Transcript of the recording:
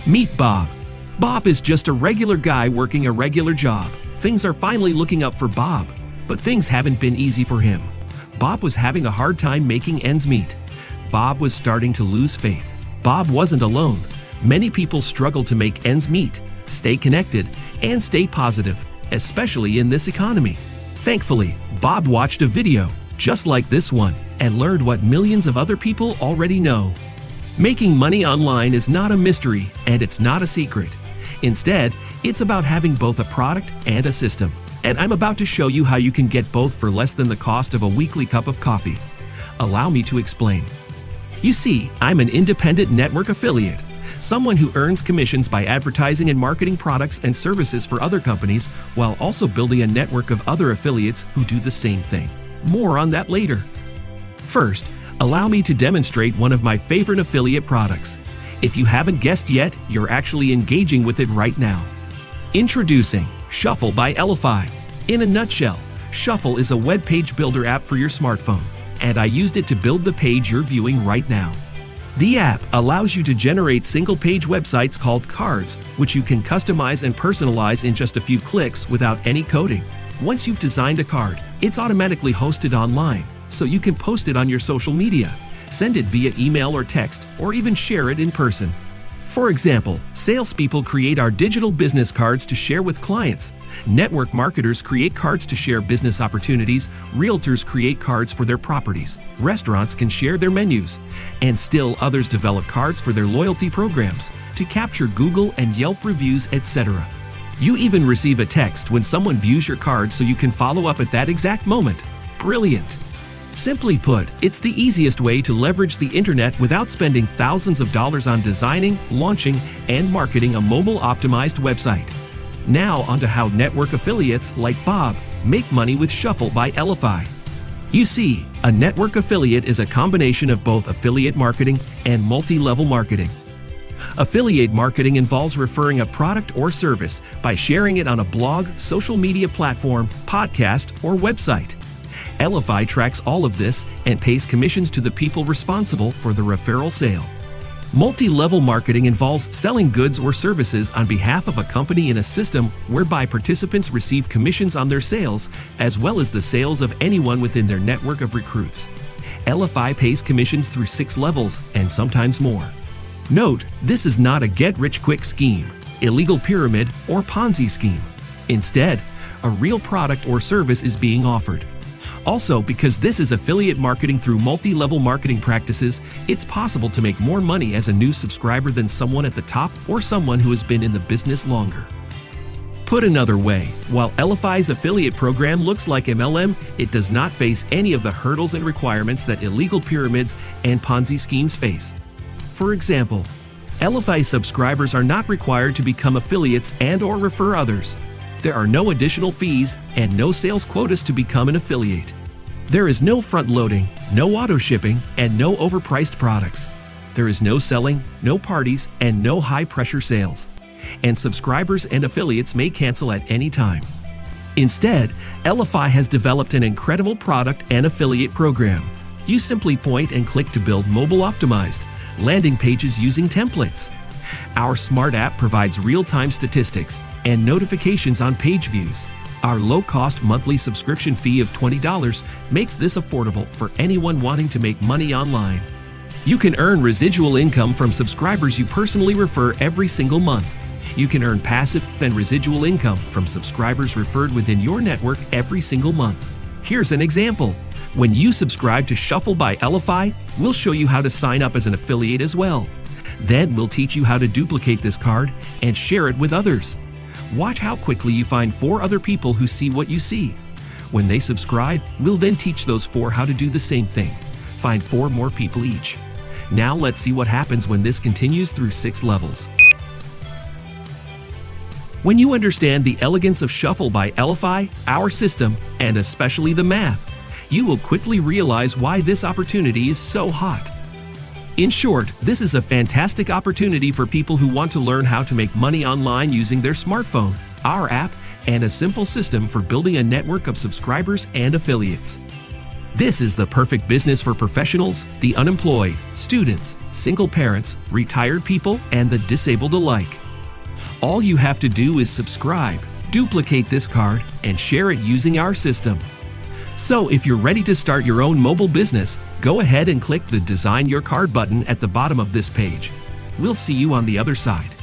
Meet Bob. Bob is just a regular guy working a regular job. Things are finally looking up for Bob, but things haven't been easy for him. Bob was having a hard time making ends meet. Bob was starting to lose faith. Bob wasn't alone. Many people struggle to make ends meet, stay connected, and stay positive, especially in this economy. Thankfully, Bob watched a video just like this one and learned what millions of other people already know. Making money online is not a mystery and it's not a secret. Instead, it's about having both a product and a system. And I'm about to show you how you can get both for less than the cost of a weekly cup of coffee. Allow me to explain. You see, I'm an independent network affiliate, someone who earns commissions by advertising and marketing products and services for other companies while also building a network of other affiliates who do the same thing. More on that later. First, allow me to demonstrate one of my favorite affiliate products. If you haven't guessed yet, you're actually engaging with it right now. Introducing Shuffle by Elify. In a nutshell, Shuffle is a web page builder app for your smartphone, and I used it to build the page you're viewing right now. The app allows you to generate single-page websites called cards, which you can customize and personalize in just a few clicks without any coding. Once you've designed a card, it's automatically hosted online, so you can post it on your social media, send it via email or text, or even share it in person. For example, salespeople create our digital business cards to share with clients. Network marketers create cards to share business opportunities. Realtors create cards for their properties. Restaurants can share their menus. And still others develop cards for their loyalty programs to capture Google and Yelp reviews, etc. You even receive a text when someone views your card so you can follow up at that exact moment. Brilliant! Simply put, it's the easiest way to leverage the internet without spending thousands of dollars on designing, launching, and marketing a mobile-optimized website. Now onto how network affiliates like Bob make money with Shuffle by Elify. You see, a network affiliate is a combination of both affiliate marketing and multi-level marketing. Affiliate marketing involves referring a product or service by sharing it on a blog, social media platform, podcast, or website. Elify tracks all of this and pays commissions to the people responsible for the referral sale. Multi-level marketing involves selling goods or services on behalf of a company in a system whereby participants receive commissions on their sales, as well as the sales of anyone within their network of recruits. Elify pays commissions through 6 levels and sometimes more. Note, this is not a get-rich-quick scheme, illegal pyramid, or Ponzi scheme. Instead, a real product or service is being offered. Also, because this is affiliate marketing through multi-level marketing practices, it's possible to make more money as a new subscriber than someone at the top or someone who has been in the business longer. Put another way, while Elify's affiliate program looks like MLM, it does not face any of the hurdles and requirements that illegal pyramids and Ponzi schemes face. For example, Elify subscribers are not required to become affiliates and/or refer others. There are no additional fees and no sales quotas to become an affiliate. There is no front-loading, no auto-shipping, and no overpriced products. There is no selling, no parties, and no high-pressure sales. And subscribers and affiliates may cancel at any time. Instead, Elify has developed an incredible product and affiliate program. You simply point and click to build mobile-optimized landing pages using templates. Our smart app provides real-time statistics and notifications on page views. Our low-cost monthly subscription fee of $20 makes this affordable for anyone wanting to make money online. You can earn residual income from subscribers you personally refer every single month. You can earn passive and residual income from subscribers referred within your network every single month. Here's an example. When you subscribe to Shuffle by Elify, we'll show you how to sign up as an affiliate as well. Then we'll teach you how to duplicate this card and share it with others. Watch how quickly you find 4 other people who see what you see. When they subscribe, we'll then teach those 4 how to do the same thing. Find 4 more people each. Now let's see what happens when this continues through 6 levels. When you understand the elegance of Shuffle by Elify, our system, and especially the math, you will quickly realize why this opportunity is so hot. In short, this is a fantastic opportunity for people who want to learn how to make money online using their smartphone, our app, and a simple system for building a network of subscribers and affiliates. This is the perfect business for professionals, the unemployed, students, single parents, retired people, and the disabled alike. All you have to do is subscribe, duplicate this card, and share it using our system. So if you're ready to start your own mobile business, go ahead and click the Design Your Card button at the bottom of this page. We'll see you on the other side.